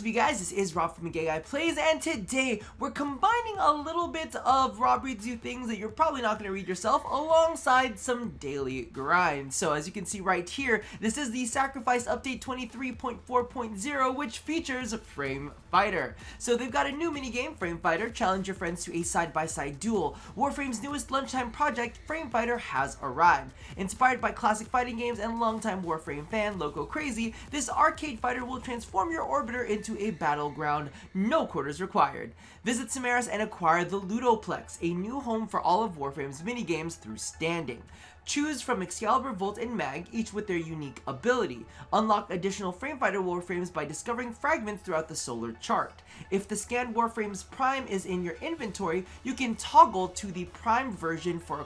up, you guys? This is Rob from Gay Guy Plays, and today we're combining a little bit of Rob reads you things that you're probably not going to read yourself alongside some daily grind. So as you can see right here, this is the Sacrifice Update 23.4.0, which features Frame Fighter. So they've got a new minigame, Frame Fighter. Challenge your friends to a side-by-side duel. Warframe's newest lunchtime project, Frame Fighter, has arrived. Inspired by classic fighting games and longtime Warframe fan Loco Crazy, this arcade fighter will transform your orbiter into a battleground, no quarters required. Visit Samaris and acquire the Ludoplex, a new home for all of Warframe's minigames through standing. Choose from Excalibur, Volt, and Mag, each with their unique ability. Unlock additional Frame Fighter Warframes by discovering fragments throughout the solar chart. If the scanned Warframe's Prime is in your inventory, you can toggle to the Prime version for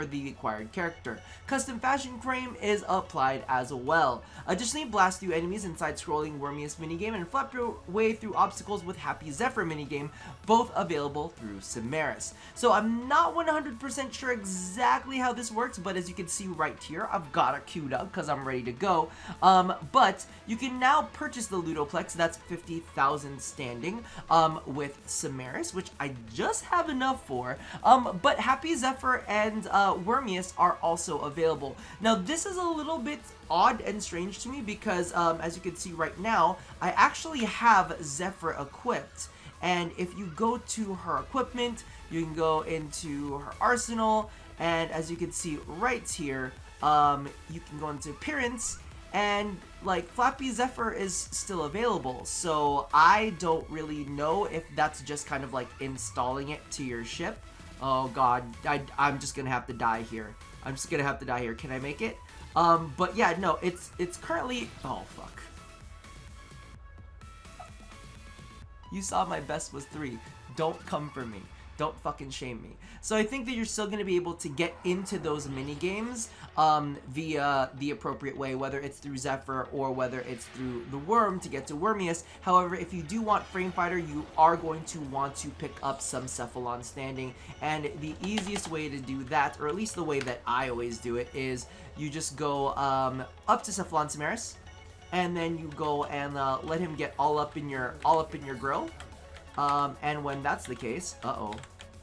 the acquired character. Custom Fashion Frame is applied as well. Additionally, blast through enemies in side-scrolling Wormiest minigame and flap your way through obstacles with Happy Zephyr minigame, both available through Simaris. So I'm not 100% sure exactly how this works, but as you can see right here, I've got it queued up because I'm ready to go. But you can now purchase the Ludoplex, that's 50,000 standing, with Simaris, which I just have enough for. But Happy Zephyr and Wormiest are also available. Now this is a little bit odd and strange to me because as you can see right now, I actually have Zephyr equipped. And if you go to her equipment, you can go into her arsenal, and as you can see right here, you can go into appearance, and like Flappy Zephyr is still available. So I don't really know if that's just kind of like installing it to your ship. Oh god, I'm just gonna have to die here. Can I make it? But yeah, no, it's currently, oh fuck. You saw my best was 3. Don't come for me. Don't fucking shame me. So I think that you're still going to be able to get into those mini games via the appropriate way, whether it's through Zephyr or whether it's through the Worm to get to Wormiest. However, if you do want Frame Fighter, you are going to want to pick up some Cephalon standing, and the easiest way to do that, or at least the way that I always do it, is you just go up to Cephalon Simaris, and then you go and let him get all up in your grill. And when that's the case,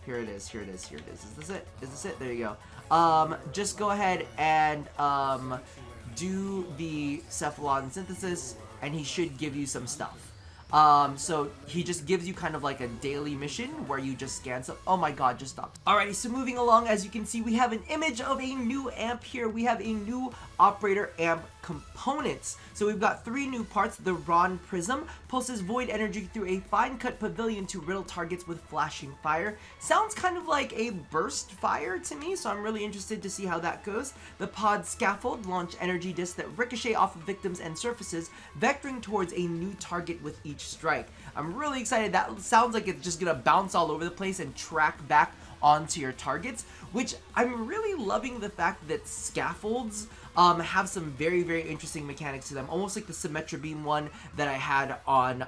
here it is. Is this it? There you go. Just go ahead and do the Cephalon synthesis, and he should give you some stuff. So he just gives you kind of like a daily mission where you just scan stuff. Oh my god, just stopped. Alrighty, so moving along, as you can see, we have an image of a new amp here. We have a new operator amp components. So we've got 3 new parts. The Rhan Prism pulses void energy through a fine-cut pavilion to riddle targets with flashing fire. Sounds kind of like a burst fire to me, so I'm really interested to see how that goes. The Phald Scaffold launch energy discs that ricochet off of victims and surfaces, vectoring towards a new target with each strike. I'm really excited. That sounds like it's just gonna bounce all over the place and track back onto your targets, which I'm really loving the fact that scaffolds have some very, very interesting mechanics to them, almost like the Symmetra Beam one that I had on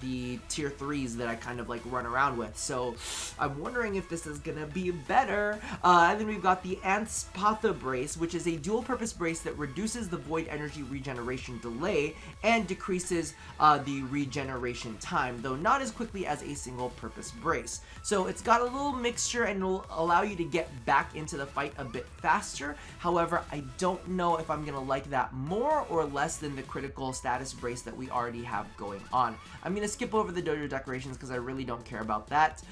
the tier 3s that I kind of like run around with. So I'm wondering if this is gonna be better. And then we've got the Anspatha Brace, which is a dual-purpose brace that reduces the void energy regeneration delay and decreases the regeneration time, though not as quickly as a single-purpose brace. So it's got a little mixture and will allow you to get back into the fight a bit faster. However, I don't know if I'm gonna like that more or less than the critical status brace that we already have going on. I'm gonna skip over the dojo decorations because I really don't care about that.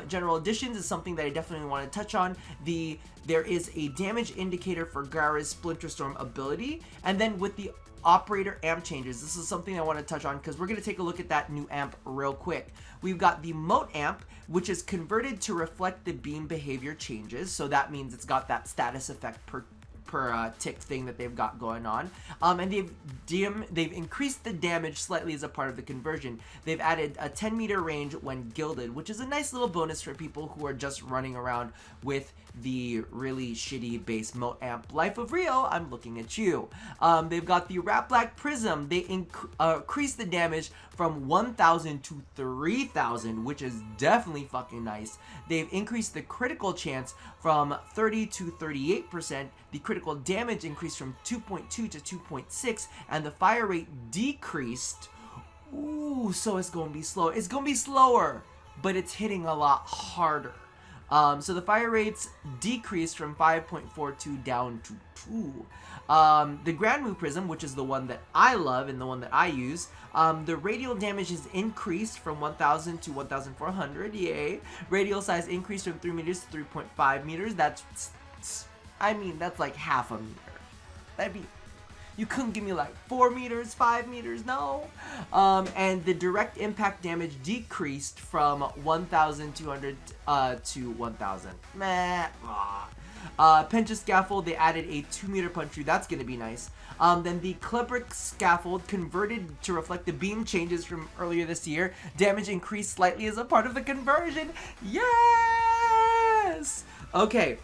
General additions is something that I definitely want to touch on. There is a damage indicator for Gara's Splinter Storm ability, and then with the operator amp changes, this is something I want to touch on because we're going to take a look at that new amp real quick. We've got the Moat amp, which is converted to reflect the beam behavior changes, so that means it's got that status effect per tick thing that they've got going on. And they've increased the damage slightly as a part of the conversion. They've added a 10-meter range when gilded, which is a nice little bonus for people who are just running around with the really shitty base Moat amp. Life of Rio, I'm looking at you. They've got the Rat Black Prism. They increase the damage from 1,000 to 3,000, which is definitely fucking nice. They've increased the critical chance from 30 to 38%. The critical damage increased from 2.2 to 2.6, and the fire rate decreased Ooh, so it's gonna be slow. It's gonna be slower, but it's hitting a lot harder. So the fire rates decreased from 5.42 down to 2. The Grand Move Prism, which is the one that I love and the one that I use, the radial damage is increased from 1,000 to 1,400. Yay! Radial size increased from 3 meters to 3.5 meters. That's like half a meter. That'd be... You couldn't give me like 4 meters, 5 meters, no. And the direct impact damage decreased from 1,200 to 1,000. Meh. Phald Scaffold, they added a 2-meter punch through. That's going to be nice. Then the Cephalon Scaffold converted to reflect the beam changes from earlier this year. Damage increased slightly as a part of the conversion. Yes! Okay.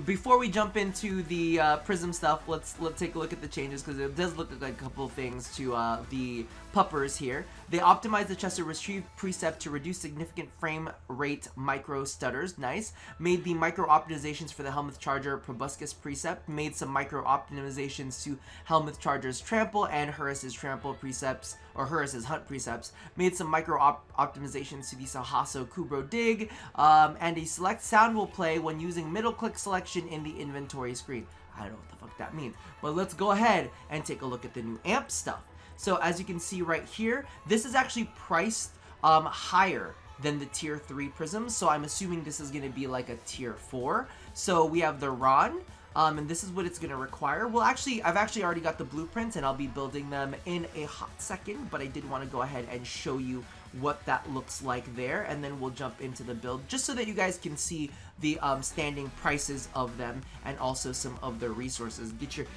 Before we jump into the Prism stuff, let's take a look at the changes, because it does look like a couple of things to the puppers here. They optimized the Chester Retrieve precept to reduce significant frame rate micro stutters. Nice. Made the micro optimizations for the Helmuth Charger Proboscis precept. Made some micro optimizations to Helmuth Charger's Trample and Horus's Trample precepts, or Horus's Hunt precepts. Made some micro optimizations to the Sahaso Kubro Dig, and a select sound will play when using middle click selection in the inventory screen. I don't know what the fuck that means, but let's go ahead and take a look at the new amp stuff. So as you can see right here, this is actually priced higher than the tier 3 prisms, so I'm assuming this is going to be like a tier 4. So we have the Rhan, and this is what it's going to require. Well, actually, I've actually already got the blueprints, and I'll be building them in a hot second, but I did want to go ahead and show you what that looks like there, and then we'll jump into the build just so that you guys can see the standing prices of them and also some of the resources. Get your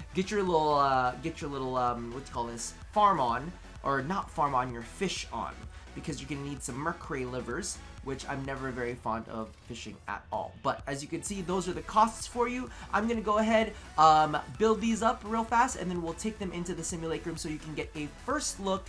little what do you call this, farm on, or not farm on, your fish on, because you're gonna need some mercury livers, which I'm never very fond of fishing at all. But as you can see, those are the costs for you. I'm gonna go ahead, build these up real fast, and then we'll take them into the simulacrum so you can get a first look.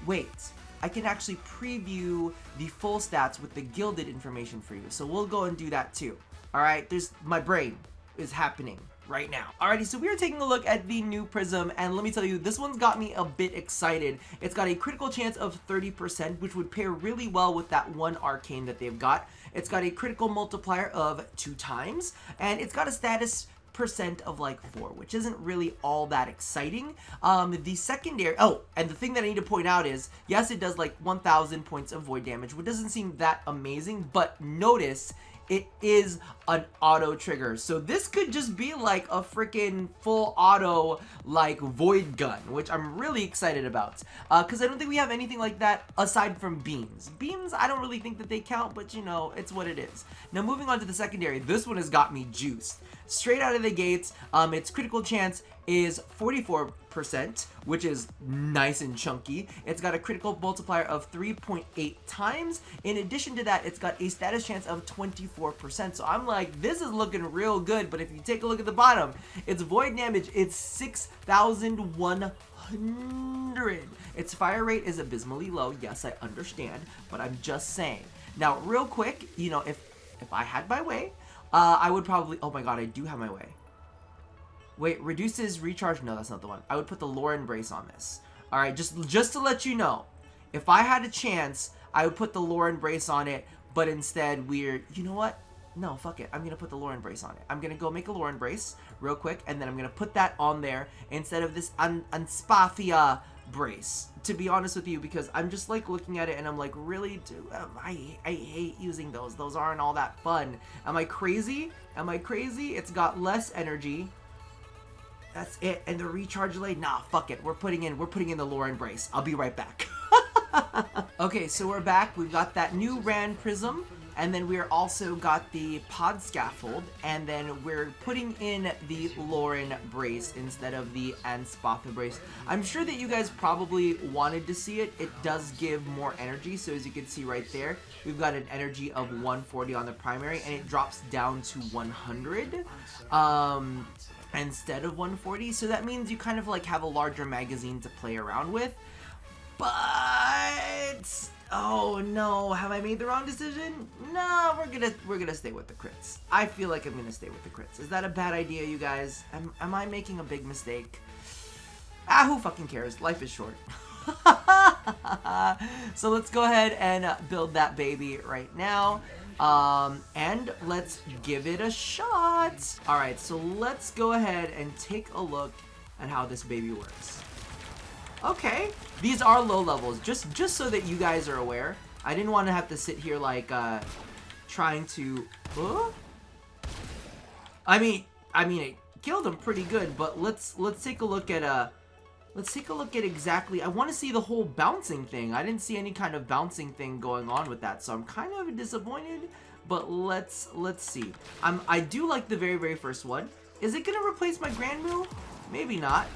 Wait, I can actually preview the full stats with the gilded information for you. So we'll go and do that too. All right, my brain is happening right now. Alrighty, so we are taking a look at the new Prism, and let me tell you, this one's got me a bit excited. It's got a critical chance of 30%, which would pair really well with that one arcane that they've got. It's got a critical multiplier of 2 times, and it's got a status percent of like 4, which isn't really all that exciting. The secondary, and the thing that I need to point out is, yes, it does like 1,000 points of void damage, which doesn't seem that amazing, but notice it is an auto trigger. So this could just be like a freaking full auto like void gun, which I'm really excited about, because I don't think we have anything like that aside from beams. Beams, I don't really think that they count, but you know, it's what it is. Now moving on to the secondary, this one has got me juiced. Straight out of the gates, its critical chance is 44%, which is nice and chunky. It's got a critical multiplier of 3.8 times. In addition to that, it's got a status chance of 24%. So I'm like, this is looking real good. But if you take a look at the bottom, its void damage, it's 6,100. Its fire rate is abysmally low. Yes, I understand, but I'm just saying. Now, real quick, you know, if I had my way, I would probably, oh my god, I do have my way. Wait, reduces recharge? No, that's not the one. I would put the Lauren Brace on this. Alright, just to let you know, if I had a chance, I would put the Lauren Brace on it, but instead you know what? No, fuck it. I'm going to put the Lauren Brace on it. I'm going to go make a Lauren Brace real quick, and then I'm going to put that on there instead of this Anspatha Brace, to be honest with you, because I'm just like looking at it and I'm like, really, dude, I hate using those. Those aren't all that fun. Am I crazy? Am I crazy? It's got less energy. That's it. And the recharge delay? Nah, fuck it. We're putting in the Lauren Brace. I'll be right back. Okay, so we're back. We've got that new Rhan Prism, and then we're also got the Phald Scaffold, and then we're putting in the Lauren Brace instead of the Anspatha Brace. I'm sure that you guys probably wanted to see it. It does give more energy, so as you can see right there, we've got an energy of 140 on the primary, and it drops down to 100. Instead of 140, so that means you kind of like have a larger magazine to play around with. But oh no, have I made the wrong decision? No, we're gonna stay with the crits. I feel like I'm gonna stay with the crits. Is that a bad idea, you guys? Am I making a big mistake? Ah, who fucking cares? Life is short. So let's go ahead and build that baby right now. And let's give it a shot. All right, so let's go ahead and take a look at how this baby works. Okay, these are low levels, just so that you guys are aware. I didn't want to have to sit here like trying to. I mean, it killed him pretty good, but let's take a look at exactly. I want to see the whole bouncing thing. I didn't see any kind of bouncing thing going on with that, so I'm kind of disappointed. But let's see. I do like the very first one. Is it gonna replace my Grand Moo? Maybe not.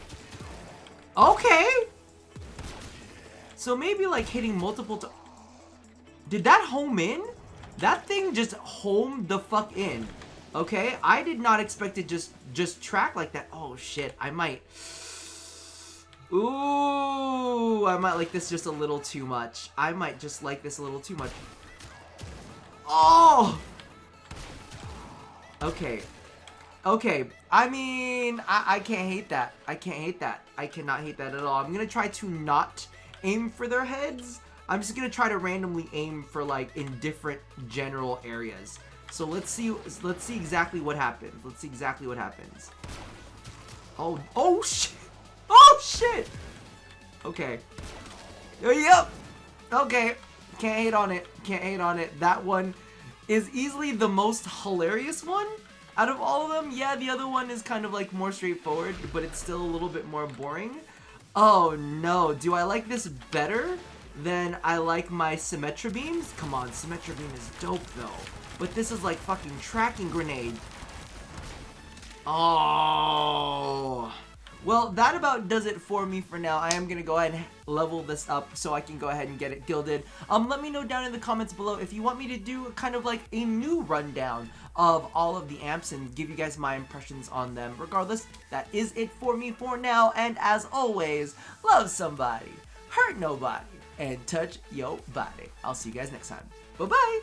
Okay. So maybe like hitting multiple. Did that home in? That thing just homed the fuck in. Okay, I did not expect it just track like that. Oh shit, I might. Ooh, I might like this just a little too much. I might just like this a little too much. Oh! Okay. Okay, I mean, I can't hate that. I can't hate that. I cannot hate that at all. I'm gonna try to not aim for their heads. I'm just gonna try to randomly aim for like in different general areas. So let's see exactly what happens. Let's see exactly what happens. Oh shit! Oh shit! Okay. Yep. Okay. Can't hate on it. Can't hate on it. That one is easily the most hilarious one out of all of them. Yeah, the other one is kind of like more straightforward, but it's still a little bit more boring. Oh no. Do I like this better than I like my Symmetra beams? Come on, Symmetra beam is dope though. But this is like fucking tracking grenade. Oh. Well, that about does it for me for now. I am going to go ahead and level this up so I can go ahead and get it gilded. Let me know down in the comments below if you want me to do kind of like a new rundown of all of the amps and give you guys my impressions on them. Regardless, that is it for me for now. And as always, love somebody, hurt nobody, and touch your body. I'll see you guys next time. Bye-bye.